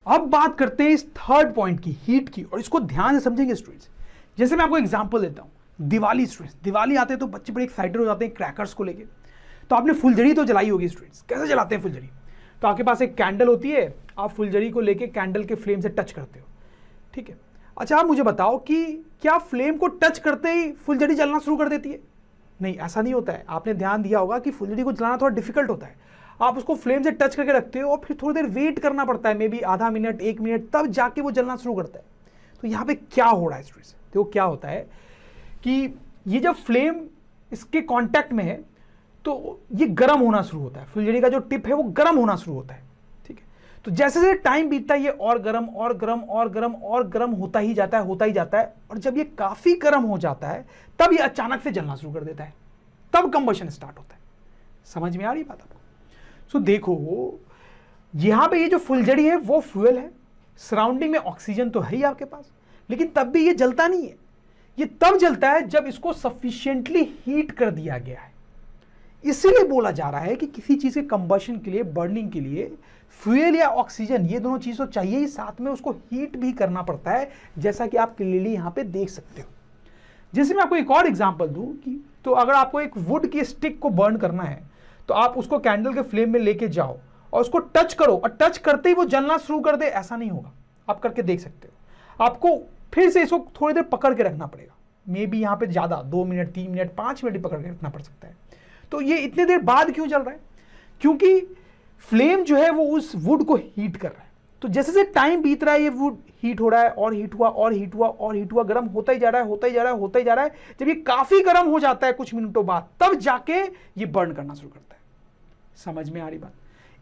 अब बात करते हैं इस थर्ड पॉइंट की, हीट की, और इसको ध्यान से समझेंगे स्टूडेंट्स। जैसे मैं आपको एग्जांपल देता हूं, दिवाली स्टूडेंट्स, दिवाली आते हैं तो बच्चे बड़े एक्साइटेड हो जाते हैं क्रैकर्स को लेके। तो आपने फुलझड़ी तो जलाई होगी स्टूडेंट्स, कैसे जलाते हैं फुलझड़ी? तो आपके पास एक कैंडल होती है, आप फुलझड़ी को लेके कैंडल के फ्लेम से टच करते हो, ठीक है। अच्छा आप मुझे बताओ कि क्या फ्लेम को टच करते ही फुलझड़ी जलना शुरू कर देती है? नहीं, ऐसा नहीं होता है। आपने ध्यान दिया होगा कि फुलझड़ी को जलाना थोड़ा डिफिकल्ट होता है। आप उसको फ्लेम से टच करके रखते हो और फिर थोड़ी देर वेट करना पड़ता है, मे बी आधा मिनट, 1 मिनट, तब जाके वो जलना शुरू करता है। तो यहाँ पे क्या हो रहा है स्टूडेंट्स? देखो क्या होता है कि ये जब फ्लेम इसके कांटेक्ट में है तो ये गर्म होना शुरू होता है, फुलझड़ी का जो टिप है वो गर्म होना शुरू होता है, ठीक है। तो जैसे जैसे टाइम बीतता है ये और गर्म और गर्म और गर्म और गर्म होता ही जाता है, होता ही जाता है। और जब ये काफी गर्म हो जाता है तब ये अचानक से जलना शुरू कर देता है, तब कंबशन स्टार्ट होता है। समझ में आ रही बात आपको? सो देखो यहां पे ये जो फुलझड़ी है वो फ्यूल है, सराउंडिंग में ऑक्सीजन तो है ही आपके पास, लेकिन तब भी ये जलता नहीं है। ये तब जलता है जब इसको सफिशिएंटली हीट कर दिया गया है। इसीलिए बोला जा रहा है कि किसी चीज के कंबशन के लिए, बर्निंग के लिए फ्यूल या ऑक्सीजन, ये दोनों चीज तो चाहिए ही, साथ में उसको हीट भी करना पड़ता है, जैसा कि आप क्लियरली यहां पे देख सकते हो। जैसे मैं आपको एक और एग्जांपल दूं कि तो अगर आपको एक वुड की स्टिक को बर्न करना है तो आप उसको कैंडल के फ्लेम में लेके जाओ और उसको टच करो, और टच करते ही वो जलना शुरू कर दे, ऐसा नहीं होगा। आप करके देख सकते हो। आपको फिर से इसको थोड़ी देर पकड़ के रखना पड़ेगा, मे बी यहां पे ज्यादा 2 मिनट, 3 मिनट, 5 मिनट पकड़ के रखना पड़ सकता है। तो ये इतने देर बाद क्यों जल रहा है? क्योंकि फ्लेम जो है वो उस वुड को हीट कर रहा है। तो जैसे जैसे टाइम बीत रहा है ये वुड हीट हो रहा है, और हीट हुआ और हीट हुआ और हीट हुआ, गर्म होता ही जा रहा है, होता ही जा रहा है, होता ही जा रहा है। जब ये काफी गर्म हो जाता है कुछ मिनटों बाद, तब जाके ये बर्न करना शुरू करता है। समझ में आ रही बात?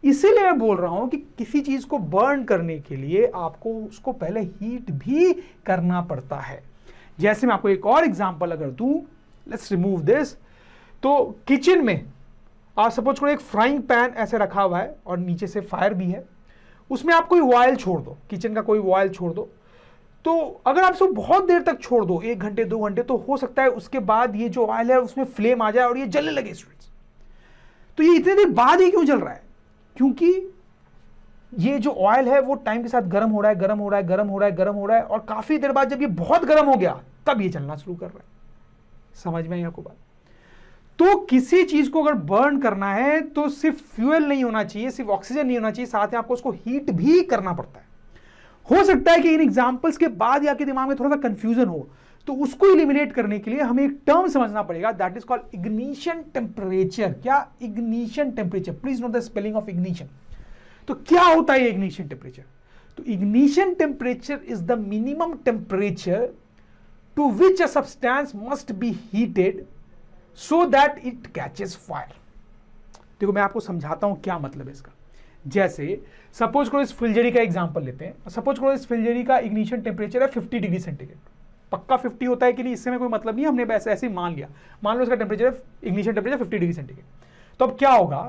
इसीलिए मैं बोल रहा हूं कि किसी चीज को बर्न करने के लिए आपको उसको पहले हीट भी करना पड़ता है। जैसे मैं आपको एक और एग्जांपल अगर दूं, लेट्स रिमूव दिस। तो किचन में आप सपोज करो एक फ्राइंग पैन ऐसे रखा हुआ है और नीचे से फायर भी है, उसमें आप कोई ऑयल छोड़ दो, किचन का कोई ऑयल छोड़ दो। तो अगर आप इसको बहुत देर तक छोड़ दो, 1 घंटे 2 घंटे, तो हो सकता है उसके बाद ये जो ऑयल है उसमें फ्लेम आ जाए और ये जलने लगे स्टूडेंट्स। तो ये इतने देर बाद ही क्यों जल रहा है? क्योंकि ये जो ऑयल है वो टाइम के साथ गर्म हो रहा है, गर्म हो रहा है, गर्म हो रहा है, गर्म हो रहा है, और काफी देर बाद जब ये बहुत गर्म हो गया तब ये जलना शुरू कर रहा है। समझ में आई आपको बात? तो किसी चीज को अगर बर्न करना है तो सिर्फ फ्यूल नहीं होना चाहिए, सिर्फ ऑक्सीजन नहीं होना चाहिए, साथ में आपको उसको हीट भी करना पड़ता है। हो सकता है कि इन एग्जांपल्स के बाद आपके दिमाग में थोड़ा सा कंफ्यूजन हो, तो उसको एलिमिनेट करने के लिए हमें एक टर्म समझना पड़ेगा, that is called ignition temperature. क्या? Ignition temperature. Please note the spelling of ignition. तो क्या होता है इग्निशन टेम्परेचर? तो ignition temperature is the minimum temperature to which a substance must be heated so that it catches fire. देखो मैं आपको समझाता हूं क्या मतलब है इसका। जैसे सपोज करो इस फुलझड़ी का एग्जांपल लेते हैं। सपोज करो इस फुलझड़ी का इग्निशन टेम्परेचर है 50 डिग्री सेंटीग्रेड। पक्का 50 होता है कि नहीं इससे में कोई मतलब नहीं, हमने ऐसे ऐसे ही मान लिया। मान लो इसका temperature, ignition temperature 50 degree centigrade. तो अब क्या होगा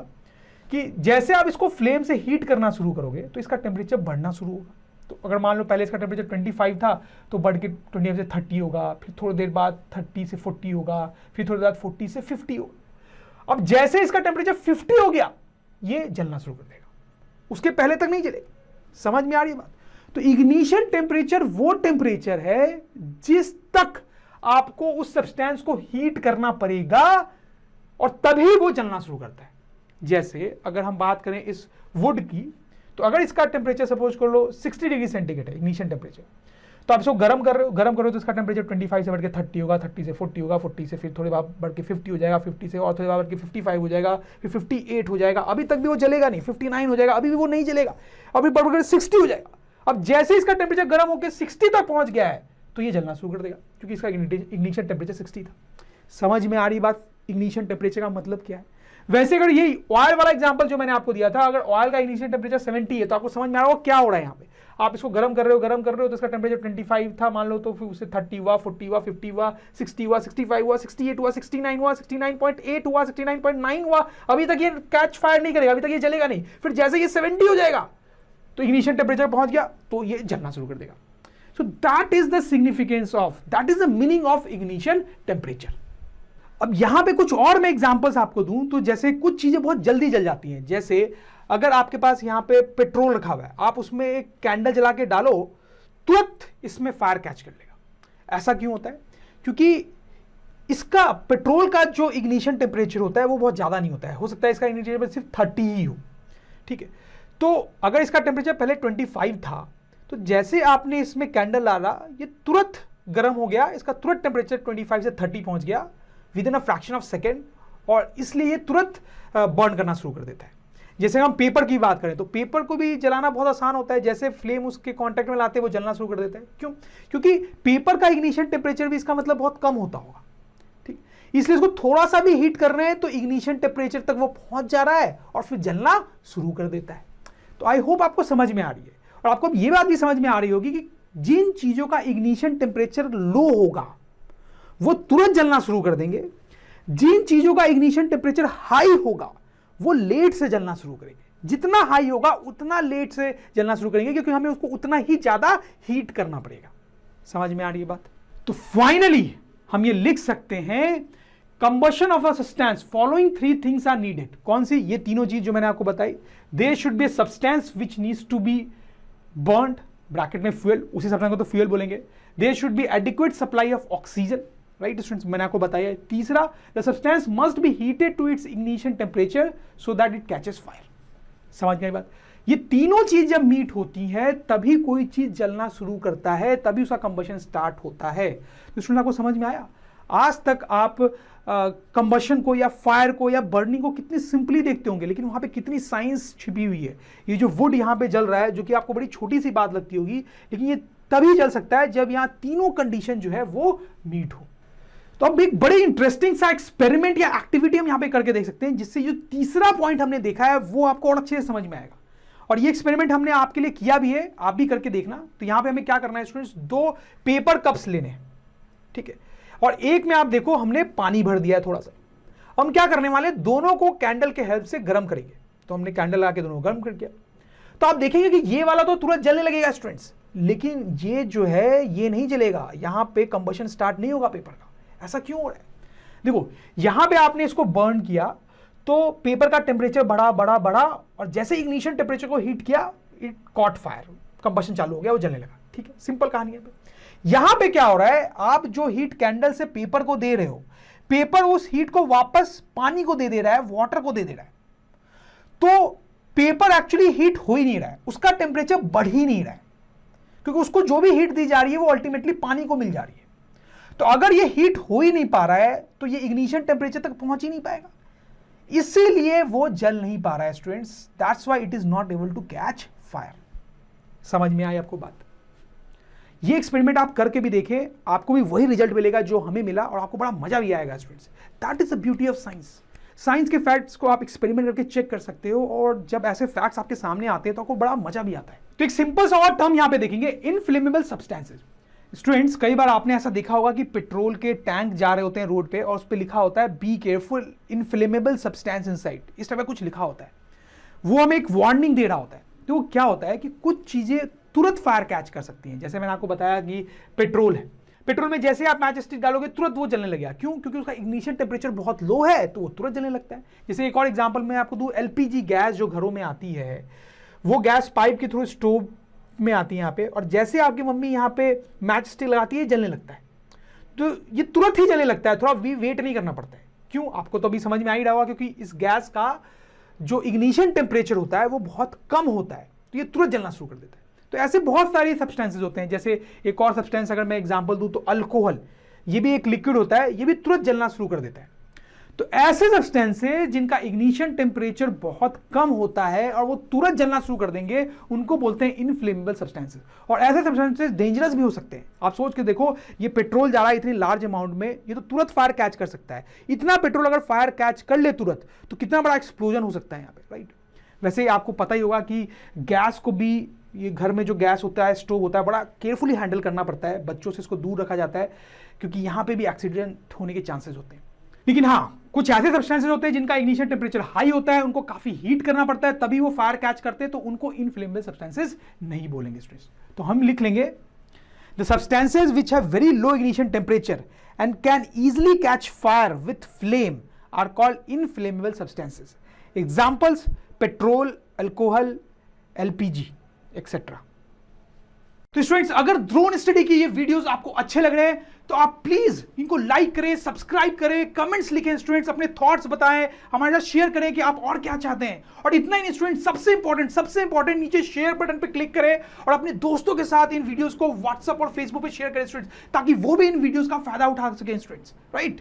कि जैसे आप इसको फ्लेम से हीट करना शुरू करोगे तो इसका टेम्परेचर बढ़ना शुरू होगा। तो अगर मान लो पहले इसका टेम्परेचर 25 था तो बढ़ के 25 से 30 होगा, फिर थोड़ी देर बाद 30 से 40 होगा, फिर थोड़ी देर बाद 40 से 50 होगा। अब जैसे इसका टेम्परेचर 50 हो गया ये जलना शुरू कर देगा, उसके पहले तक नहीं जलेगा। समझ में आ रही है बात? तो इग्निशन टेम्परेचर वो टेम्परेचर है जिस तक आपको उस सब्सटेंस को हीट करना पड़ेगा और तभी वो जलना शुरू करता है। जैसे अगर हम बात करें इस वुड की, तो अगर इसका टेम्परेचर सपोज कर लो 60 डिग्री सेंटीग्रेड है इग्निशन टेम्परेचर, तो आप इसको गर्म कर रहे हो तो इसका टेम्परेचर 25 से बढ़ के 30 होगा, 30 से 40 होगा, 40 से फिर थोड़ी बार बढ़ के 50 हो जाएगा, 50 से और थोड़ी बार बढ़ के 55 हो जाएगा, फिर 58 हो जाएगा। अभी तक भी वो जलेगा नहीं, 59 हो जाएगा, अभी भी वो नहीं जलेगा, अभी बढ़ के 60 हो जाएगा। अब जैसे इसका टेम्परेचर गर्म होकर 60 तक पहुंच गया है तो ये जलना शुरू कर देगा, क्योंकि इसका इग्निशन टेम्परेचर 60 था। समझ में आ रही बात? इग्निशन टेम्परेचर का मतलब क्या है? वैसे अगर ये ऑयल वाला एग्जांपल जो मैंने आपको दिया था, अगर ऑयल का इग्निशन टेम्परेचर 70 है तो आपको समझ में आ रहा होगा क्या हो रहा है यहाँ पे। आप इसको गर्म कर रहे हो तो इसका टेम्परेचर 25 था मान लो, तो फिर उससे 30 हुआ, 40 हुआ, 50 हुआ, 60 हुआ, 65 हुआ, 68 हुआ, 69 हुआ, 69.8 हुआ, 69.9 हुआ। अभी तक ये कैच फायर नहीं करेगा, अभी तक ये जलेगा नहीं। फिर जैसे ये 70 हो जाएगा तो इग्निशन टेम्परेचर पहुंच गया तो ये जलना शुरू कर देगा। So that is the significance of, that is the meaning of ignition temperature. अब यहां पे कुछ और मैं एग्जांपल्स आपको दूं, तो जैसे कुछ चीजें बहुत जल्दी जल जाती हैं, जैसे अगर आपके पास यहाँ पे पेट्रोल रखा हुआ है, आप उसमें एक कैंडल जला के डालो, तुरंत इसमें फायर कैच कर लेगा। ऐसा क्यों होता है? क्योंकि इसका पेट्रोल का जो इग्निशन टेम्परेचर होता है वो बहुत ज़्यादा नहीं होता है, हो सकता है इसका इग्निशन टेम्परेचर सिर्फ 30 ही हो, ठीक है। तो अगर इसका टेम्परेचर पहले 25 था, तो जैसे आपने इसमें कैंडल डाला, ये तुरंत गर्म हो गया, इसका तुरंत टेम्परेचर 25 से 30 पहुंच गया with in a fraction of second, और इसलिए ये तुरंत बर्न करना शुरू कर देता है। जैसे हम पेपर की बात करें तो पेपर को भी जलाना बहुत आसान होता है, जैसे फ्लेम उसके कांटेक्ट में लाते हैं वो जलना शुरू कर देता है। क्यों? क्योंकि पेपर का इग्निशन टेम्परेचर भी इसका मतलब बहुत कम होता होगा, ठीक, इसलिए इसको थोड़ा सा भी हीट कर रहे हैं तो इग्निशन टेम्परेचर तक वो पहुंच जा रहा है और फिर जलना शुरू कर देता है। तो आई होप आपको समझ में आ रही है, और आपको ये बात भी समझ में आ रही होगी कि जिन चीजों का इग्निशन टेम्परेचर लो होगा वो तुरंत जलना शुरू कर देंगे, जिन चीजों का इग्निशन टेम्परेचर हाई होगा वो लेट से जलना शुरू करेंगे। जितना हाई होगा उतना लेट से जलना शुरू करेंगे, क्योंकि हमें उसको उतना ही ज्यादा हीट करना पड़ेगा। समझ में आ रही है बात? तो फाइनली हम ये लिख सकते हैं, combustion of a substance, following 3 things are needed. कौन सी? ये तीनों चीज जो मैंने आपको बताई। There should be a substance which needs to be burned, bracket में फ्यूल, उसी सब्सटेंस को तो फ्यूल बोलेंगे। There should be adequate supply of oxygen, right students, मैंने आपको बताया। तीसरा, the substance must be heated to its ignition temperature so that it catches fire. समझ गए बात? ये तीनों चीज जब मीट होती है तभी कोई चीज जलना शुरू करता है, तभी उसका कंबशन स्टार्ट होता है। तो स्टूडेंट आपको समझ में आया? आज तक आप कंबशन को या फायर को या बर्निंग को कितनी सिंपली देखते होंगे, लेकिन वहां पे कितनी साइंस छिपी हुई है। ये जो वुड यहां पे जल रहा है, जो कि आपको बड़ी छोटी सी बात लगती होगी, लेकिन ये तभी जल सकता है जब यहां तीनों कंडीशन जो है वो मीट हो। तो अब एक बड़े इंटरेस्टिंग सा एक्सपेरिमेंट या एक्टिविटी हम यहां पे करके देख सकते हैं, जिससे जो तीसरा पॉइंट हमने देखा है वो आपको और अच्छे से समझ में आएगा। और ये एक्सपेरिमेंट हमने आपके लिए किया भी है, आप भी करके देखना। तो यहां पे हमें क्या करना है स्टूडेंट्स, 2 पेपर कप्स लेने हैं, ठीक है, और एक में आप देखो हमने पानी भर दिया है थोड़ा सा। हम क्या करने वाले, दोनों को कैंडल के हेल्प से गर्म करेंगे। तो हमने कैंडल लगा के दोनों गर्म कर दिया, तो आप देखेंगे कि ये वाला तो तुरंत जलने लगेगा स्टूडेंट्स, लेकिन ये जो है ये नहीं जलेगा, यहां पे कंबशन स्टार्ट नहीं होगा पेपर का। ऐसा क्यों हो रहा है? देखो, यहां पे आपने इसको बर्न किया तो पेपर का टेम्परेचर बढ़ा बढ़ा बढ़ा, और जैसे इग्निशन टेम्परेचर को हीट किया, इट कॉट फायर, कंबशन चालू हो गया, वो जलने लगा। ठीक है, सिंपल कहानी है। यहां पे क्या हो रहा है, आप जो हीट कैंडल से पेपर को दे रहे हो, पेपर उस हीट को वापस पानी को दे रहा है, वाटर को दे रहा है। तो पेपर एक्चुअली हीट हो ही नहीं रहा है, उसका टेम्परेचर बढ़ ही नहीं रहा है, क्योंकि उसको जो भी हीट दी जा रही है वो अल्टीमेटली पानी को मिल जा रही है। तो अगर ये हीट हो ही नहीं पा रहा है तो ये इग्निशन टेम्परेचर तक पहुंच ही नहीं पाएगा, इसीलिए वो जल नहीं पा रहा है students. That's why it is not able to catch fire. समझ में आई आपको बात? ये एक्सपेरिमेंट आप करके भी देखें, आपको भी वही रिजल्ट मिलेगा जो हमें मिला, और आपको बड़ा मजा भी आएगा students. That is the beauty of science. Science के फैक्ट्स को आप एक्सपेरिमेंट करके चेक कर सकते हो, और जब ऐसे फैक्ट्स आपके सामने आते हैं तो आपको बड़ा मजा भी आता है। तो एक सिंपल सा और टर्म यहां पे देखेंगे, इनफ्लेमेबल सब्सटेंसेस। स्टूडेंट्स, कई बार आपने ऐसा देखा होगा कि पेट्रोल के टैंक जा रहे होते हैं रोड पे, और उस पर लिखा होता है be careful, inflammable substance inside, इस तरह का कुछ लिखा होता है। वो हमें एक वार्निंग दे रहा होता है। तो वो क्या होता है कि कुछ चीजें तुरंत फायर कैच कर सकती हैं। जैसे मैंने आपको बताया कि पेट्रोल है, पेट्रोल में जैसे आप मैच स्टिक डालोगे तुरंत वो जलने लगेगा। क्यों? क्योंकि उसका इग्निशन टेम्परेचर बहुत लो है, तो वो तुरंत जलने लगता है। जैसे एक और एग्जांपल मैं आपको दूं, एलपीजी गैस जो घरों में आती है, वो गैस पाइप के थ्रू स्टोव में आती है यहाँ पे, और जैसे आपकी मम्मी यहाँ पे मैच स्टिक लगाती है, जलने लगता है। तो ये तुरंत ही जलने लगता है, थोड़ा वेट नहीं करना पड़ता है। क्यों? आपको तो अभी समझ में आ ही रहा होगा, क्योंकि इस गैस का जो इग्निशन टेम्परेचर होता है वो बहुत कम होता है, तो ये तुरंत जलना शुरू कर देता है। तो ऐसे बहुत सारी सब्सटेंसेस होते हैं। जैसे एक और सब्सटेंस अगर मैं एग्जांपल दूं तो अल्कोहल, ये भी एक लिक्विड होता है, ये भी तुरंत जलना शुरू कर देता है। तो ऐसे सब्सटेंसेस जिनका इग्निशन टेम्परेचर बहुत कम होता है और वो तुरंत जलना शुरू कर देंगे, उनको बोलते हैं इनफ्लेमेबल सब्सटेंसेस। और ऐसे सब्सटेंसेस डेंजरस भी हो सकते हैं। आप सोच के देखो, ये पेट्रोल जा रहा है इतनी लार्ज अमाउंट में, ये तो तुरंत फायर कैच कर सकता है। इतना पेट्रोल अगर फायर कैच कर ले तुरंत, तो कितना बड़ा एक्सप्लोजन हो सकता है यहाँ पे, राइट? वैसे आपको पता ही होगा कि गैस को भी, ये घर में जो गैस होता है, स्टोव होता है, बड़ा केयरफुली हैंडल करना पड़ता है। बच्चों से इसको दूर रखा जाता है, क्योंकि यहाँ पे भी एक्सीडेंट होने के चांसेस होते हैं। लेकिन हाँ, कुछ ऐसे सब्सटेंसेस होते हैं जिनका इग्निशन टेम्परेचर हाई होता है, उनको काफी हीट करना पड़ता है, तभी वो फायर कैच करते हैं, तो उनको इनफ्लेमेबल सब्सटेंसेस नहीं बोलेंगे स्टूडेंट्स। तो हम लिख लेंगे, the substances which have very low ignition temperature and can easily catch fire with flame are called inflammable substances. Examples, petrol, alcohol, LPG etcetera. तो स्टूडेंट्स, अगर ड्रोन स्टडी की ये वीडियोस आपको अच्छे लग रहे हैं तो आप प्लीज इनको लाइक करें, सब्सक्राइब करें, कमेंट्स लिखें स्टूडेंट्स, अपने थॉट्स बताएं, हमारे साथ शेयर करें कि आप और क्या चाहते हैं। और इतना ही नहीं स्टूडेंट्स, सबसे इंपॉर्टेंट नीचे शेयर बटन पे क्लिक करें और अपने दोस्तों के साथ इन वीडियोस को व्हाट्सएप और फेसबुक पे शेयर करें स्टूडेंट्स, ताकि वो भी इन वीडियोस का फायदा उठा सकें स्टूडेंट्स, राइट।